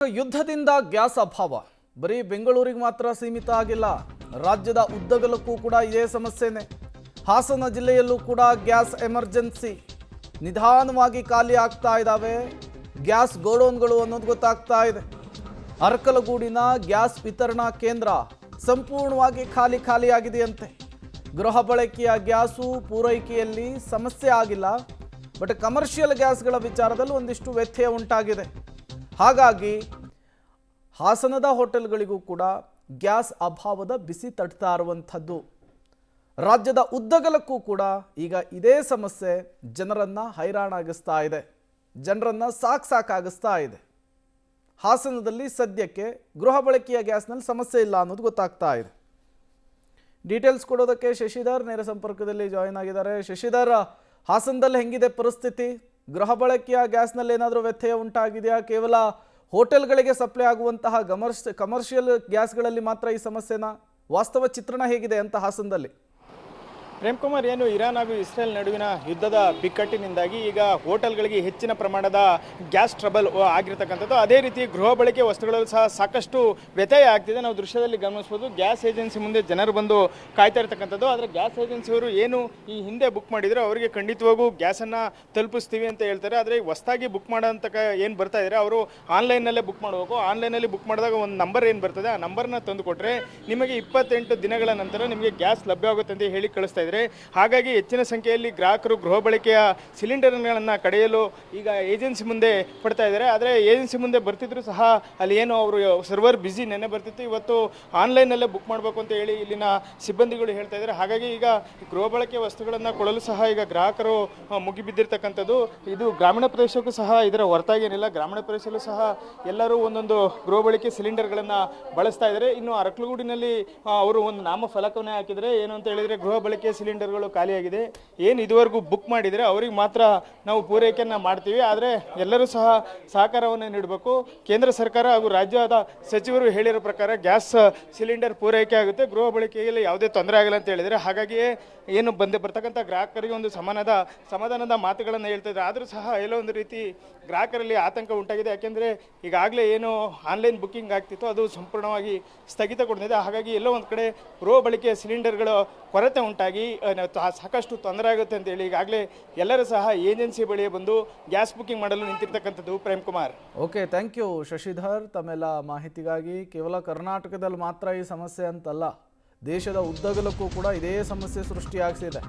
ಯುದ್ಧದಿಂದ gas ಅಭಾವ ಬರೀ ಬೆಂಗಳೂರಿಗೆ ಮಾತ್ರ ಸೀಮಿತ ಆಗಿಲ್ಲ. ರಾಜ್ಯದ ಉದ್ದಗಲಕ್ಕೂ ಕೂಡ ಇದೇ ಸಮಸ್ಯೆನೇ. ಹಾಸನ ಜಿಲ್ಲೆಯಲ್ಲೂ ಕೂಡ ಗ್ಯಾಸ್ ಎಮರ್ಜೆನ್ಸಿ ನಿಧಾನವಾಗಿ ಖಾಲಿ ಆಗ್ತಾ ಇದ್ದಾವೆ. ಗ್ಯಾಸ್ ಗೋಡೌನ್ಗಳು ಅನ್ನೋದು ಗೊತ್ತಾಗ್ತಾ ಇದೆ. ಅರಕಲಗೂಡಿನ ಗ್ಯಾಸ್ ವಿತರಣಾ ಕೇಂದ್ರ ಸಂಪೂರ್ಣವಾಗಿ ಖಾಲಿಯಾಗಿದೆಯಂತೆ. ಗೃಹ ಬಳಕೆಯ ಗ್ಯಾಸು ಪೂರೈಕೆಯಲ್ಲಿ ಸಮಸ್ಯೆ ಆಗಿಲ್ಲ, ಬಟ್ ಕಮರ್ಷಿಯಲ್ ಗ್ಯಾಸ್ಗಳ ವಿಚಾರದಲ್ಲಿ ಒಂದಿಷ್ಟು ವ್ಯತ್ಯಯ ಉಂಟಾಗಿದೆ. ಹಾಗಾಗಿ ಹಾಸನದ ಹೋಟೆಲ್ಗಳಿಗೂ ಕೂಡ ಗ್ಯಾಸ್ ಅಭಾವದ ಬಿಸಿ ತಟ್ತಾ ಇರುವಂಥದ್ದು. ರಾಜ್ಯದ ಉದ್ದಗಲಕ್ಕೂ ಕೂಡ ಈಗ ಇದೇ ಸಮಸ್ಯೆ ಜನರನ್ನ ಹೈರಾಣಾಗಿಸ್ತಾ ಇದೆ, ಜನರನ್ನ ಸಾಕಾಗಿಸ್ತಾ ಇದೆ. ಹಾಸನದಲ್ಲಿ ಸದ್ಯಕ್ಕೆ ಗೃಹ ಬಳಕೆಯ ಗ್ಯಾಸ್ನಲ್ಲಿ ಸಮಸ್ಯೆ ಇಲ್ಲ ಅನ್ನೋದು ಗೊತ್ತಾಗ್ತಾ ಇದೆ. ಡೀಟೇಲ್ಸ್ ಕೊಡೋದಕ್ಕೆ ಶಶಿಧರ್ ನೇರ ಸಂಪರ್ಕದಲ್ಲಿ ಜಾಯಿನ್ ಆಗಿದ್ದಾರೆ. ಶಶಿಧರ್, ಹಾಸನದಲ್ಲಿ ಹೆಂಗಿದೆ ಪರಿಸ್ಥಿತಿ? ಗೃಹ ಬಳಕೆಯ ಗ್ಯಾಸ್ನಲ್ಲಿ ಏನಾದರೂ ವ್ಯತ್ಯಯ ಉಂಟಾಗಿದೆಯಾ? ಕೇವಲ ಹೋಟೆಲ್ಗಳಿಗೆ ಸಪ್ಲೈ ಆಗುವಂತಹ ಕಮರ್ಷಿಯಲ್ ಗ್ಯಾಸ್ಗಳಲ್ಲಿ ಮಾತ್ರ ಈ ಸಮಸ್ಯೆನ? ವಾಸ್ತವ ಚಿತ್ರಣ ಹೇಗಿದೆ ಅಂತ ಹಾಸನದಲ್ಲಿ? ಪ್ರೇಮ್ಕುಮಾರ್, ಏನು ಇರಾನ್ ಹಾಗೂ ಇಸ್ರೇಲ್ ನಡುವಿನ ಯುದ್ಧದ ಬಿಕ್ಕಟ್ಟಿನಿಂದಾಗಿ ಈಗ ಹೋಟೆಲ್ಗಳಿಗೆ ಹೆಚ್ಚಿನ ಪ್ರಮಾಣದ ಗ್ಯಾಸ್ ಟ್ರಬಲ್ ಆಗಿರ್ತಕ್ಕಂಥದ್ದು. ಅದೇ ರೀತಿ ಗೃಹ ಬಳಕೆ ವಸ್ತುಗಳಲ್ಲೂ ಸಹ ಸಾಕಷ್ಟು ವ್ಯತ್ಯಯ ಆಗ್ತಿದೆ. ನಾವು ದೃಶ್ಯದಲ್ಲಿ ಗಮನಿಸ್ಬೋದು, ಗ್ಯಾಸ್ ಏಜೆನ್ಸಿ ಮುಂದೆ ಜನರು ಬಂದು ಕಾಯ್ತಾ ಇರ್ತಕ್ಕಂಥದ್ದು. ಆದರೆ ಗ್ಯಾಸ್ ಏಜೆನ್ಸಿಯವರು ಏನು ಈ ಹಿಂದೆ ಬುಕ್ ಮಾಡಿದ್ರು ಅವರಿಗೆ ಖಂಡಿತವಾಗೂ ಗ್ಯಾಸನ್ನು ತಲುಪಿಸ್ತೀವಿ ಅಂತ ಹೇಳ್ತಾರೆ. ಆದರೆ ಹೊಸದಾಗಿ ಬುಕ್ ಮಾಡೋಂಥ ಏನು ಬರ್ತಾ ಇದ್ದಾರೆ ಅವರು ಆನ್ಲೈನಲ್ಲೇ ಬುಕ್ ಮಾಡಬೇಕು. ಆನ್ಲೈನಲ್ಲಿ ಬುಕ್ ಮಾಡಿದಾಗ ಒಂದು ನಂಬರ್ ಏನು ಬರ್ತದೆ, ಆ ನಂಬರ್ನ ತಂದು ಕೊಟ್ಟರೆ ನಿಮಗೆ 28 ದಿನಗಳ ನಂತರ ನಿಮಗೆ ಗ್ಯಾಸ್ ಲಭ್ಯವಾಗುತ್ತೆ ಅಂತ ಹೇಳಿ ಕಳಿಸ್ತಾ ಇದ್ದಾರೆ. ಹಾಗಾಗಿ ಹೆಚ್ಚಿನ ಸಂಖ್ಯೆಯಲ್ಲಿ ಗ್ರಾಹಕರು ಗೃಹ ಬಳಕೆಯ ಸಿಲಿಂಡರ್ಗಳನ್ನು ಕಡೆಯಲು ಈಗ ಏಜೆನ್ಸಿ ಮುಂದೆ ಪಡ್ತಾ ಇದ್ದಾರೆ. ಆದರೆ ಏಜೆನ್ಸಿ ಮುಂದೆ ಬರ್ತಿದ್ರು ಸಹ ಅಲ್ಲಿ ಏನು ಅವರು ಸರ್ವರ್ ಬಿಸಿ ನೆನ್ನೆ ಬರ್ತಿತ್ತು, ಇವತ್ತು ಆನ್ಲೈನಲ್ಲೇ ಬುಕ್ ಮಾಡಬೇಕು ಅಂತ ಹೇಳಿ ಇಲ್ಲಿನ ಸಿಬ್ಬಂದಿಗಳು ಹೇಳ್ತಾ ಇದ್ದಾರೆ. ಹಾಗಾಗಿ ಈಗ ಗೃಹ ಬಳಕೆ ವಸ್ತುಗಳನ್ನು ಕೊಡಲು ಸಹ ಈಗ ಗ್ರಾಹಕರು ಮುಗಿಬಿದ್ದಿರ್ತಕ್ಕಂಥದ್ದು. ಇದು ಗ್ರಾಮೀಣ ಪ್ರದೇಶಕ್ಕೂ ಸಹ ಇದರ ಹೊರತಾಗೇನಿಲ್ಲ. ಗ್ರಾಮೀಣ ಪ್ರದೇಶದಲ್ಲೂ ಸಹ ಎಲ್ಲರೂ ಒಂದೊಂದು ಗೃಹ ಬಳಕೆ ಸಿಲಿಂಡರ್ಗಳನ್ನು ಬಳಸ್ತಾ ಇದ್ದಾರೆ. ಇನ್ನು ಅರಕಲಗೂಡಿನಲ್ಲಿ ಅವರು ಒಂದು ನಾಮ ಫಲಕವನ್ನೇ ಹಾಕಿದರೆ ಏನು ಅಂತ ಹೇಳಿದರೆ, ಗೃಹ ಬಳಕೆ ಸಿಲಿಂಡರ್ಗಳು ಖಾಲಿಯಾಗಿದೆ, ಏನು ಇದುವರೆಗೂ ಬುಕ್ ಮಾಡಿದರೆ ಅವರಿಗೆ ಮಾತ್ರ ನಾವು ಪೂರೈಕೆಯನ್ನು ಮಾಡ್ತೀವಿ, ಆದರೆ ಎಲ್ಲರೂ ಸಹ ಸಹಕಾರವನ್ನು ನೀಡಬೇಕು. ಕೇಂದ್ರ ಸರ್ಕಾರ ಹಾಗೂ ರಾಜ್ಯದ ಸಚಿವರು ಹೇಳಿರೋ ಪ್ರಕಾರ ಗ್ಯಾಸ್ ಸಿಲಿಂಡರ್ ಪೂರೈಕೆ ಆಗುತ್ತೆ, ಗೃಹ ಬಳಕೆಯಲ್ಲಿ ಯಾವುದೇ ತೊಂದರೆ ಆಗಲ್ಲ ಅಂತ ಹೇಳಿದರೆ. ಹಾಗಾಗಿಯೇ ಏನು ಬರ್ತಕ್ಕಂಥ ಗ್ರಾಹಕರಿಗೆ ಒಂದು ಸಮಾಧಾನದ ಮಾತುಗಳನ್ನು ಹೇಳ್ತಾ ಇದ್ದಾರೆ. ಆದರೂ ಸಹ ಎಲ್ಲೋ ಒಂದು ರೀತಿ ಗ್ರಾಹಕರಲ್ಲಿ ಆತಂಕ ಉಂಟಾಗಿದೆ. ಯಾಕೆಂದರೆ ಈಗಾಗಲೇ ಏನು ಆನ್ಲೈನ್ ಬುಕ್ಕಿಂಗ್ ಆಗ್ತಿತ್ತು ಅದು ಸಂಪೂರ್ಣವಾಗಿ ಸ್ಥಗಿತಗೊಂಡಿದೆ. ಹಾಗಾಗಿ ಎಲ್ಲೋ ಒಂದು ಕಡೆ ಗೃಹ ಬಳಕೆಯ ಸಿಲಿಂಡರ್ಗಳ ಕೊರತೆ ಉಂಟಾಗಿ ಸಾಕಷ್ಟು ತೊಂದರೆ ಆಗುತ್ತೆ ಅಂತೇಳಿ ಈಗಾಗಲೇ ಎಲ್ಲರೂ ಸಹ ಏಜೆನ್ಸಿ ಬಳಿಯೇ ಬಂದು ಗ್ಯಾಸ್ ಬುಕ್ಕಿಂಗ್ ಮಾಡಲು ನಿಂತಿರ್ತಕ್ಕಂಥದ್ದು. Premkumar, okay, thank you Shashidhar ತಮ್ಮೆಲ್ಲ ಮಾಹಿತಿಗಾಗಿ. ಕೇವಲ ಕರ್ನಾಟಕದಲ್ಲಿ ಮಾತ್ರ ಈ ಸಮಸ್ಯೆ ಅಂತಲ್ಲ, ದೇಶದ ಉದ್ದಗಲಕ್ಕೂ ಕೂಡ ಇದೇ ಸಮಸ್ಯೆ ಸೃಷ್ಟಿಯಾಗ್ತಿದೆ.